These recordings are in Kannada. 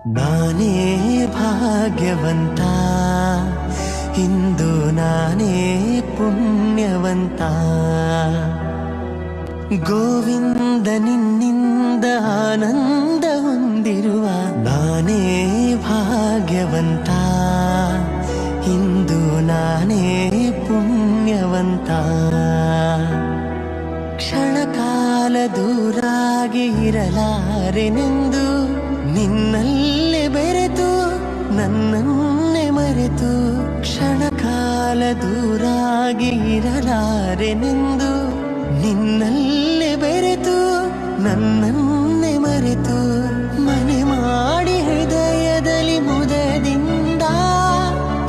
ನಾನೇ ಭಾಗ್ಯವಂತ, ಇಂದು ನಾನೇ ಪುಣ್ಯವಂತ. ಗೋವಿಂದ ನಿನ್ನಿಂದ ಆನಂದ ಹೊಂದಿರುವ ನಾನೇ ಭಾಗ್ಯವಂತ, ಇಂದು ನಾನೇ ಪುಣ್ಯವಂತ. ಕ್ಷಣಕಾಲ ದೂರಾಗಿ ಇರಲಾರೆನೆಂದು ನಿನ್ನಲ್ಲೇ ಬೆರೆತು ನನ್ನನ್ನೇ ಮರೆತು. ಕ್ಷಣಕಾಲ ದೂರಾಗಿ ಇರಲಾರೆನೆಂದು ನಿನ್ನಲ್ಲೇ ಬೆರೆತು ನನ್ನನ್ನೇ ಮರೆತು. ಮನೆ ಮಾಡಿ ಹೃದಯದಲ್ಲಿ ಮುದದಿಂದ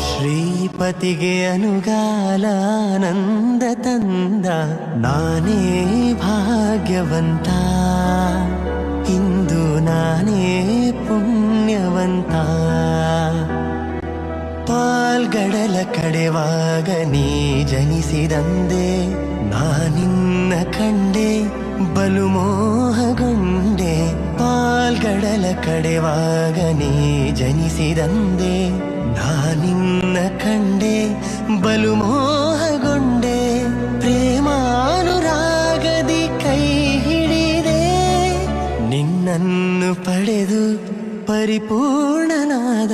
ಶ್ರೀಪತಿಗೆ ಅನುಗಾಲ ಆನಂದ ತಂದ ನಾನೇ ಭಾಗ್ಯವಂತ, ಇಂದು ನಾನೇ ಪುಣ್ಯವಂತ. ಪಾಲ್ಗಡಲ ಕಡೆವಾಗ ನೀ ಜನಿಸಿದಂದೆ ನಾನಿನ್ನ ಕಂಡೆ ಬಲು ಮೋಹಗೊಂಡೆ. ಪಾಲ್ಗಡಲ ಕಡೆವಾಗ ನೀ ಜನಿಸಿದಂದೆ ನಾನಿನ್ನ ಕಂಡೆ ಬಲು ಮೋಹಗೊಂಡೆ. ಪ್ರೇಮಾನುರಾಗದಿ ಕೈ ಹಿಡಿದೆ ನಿನ್ನನ್ನು ಪಡೆದು ಪರಿಪೂರ್ಣನಾದ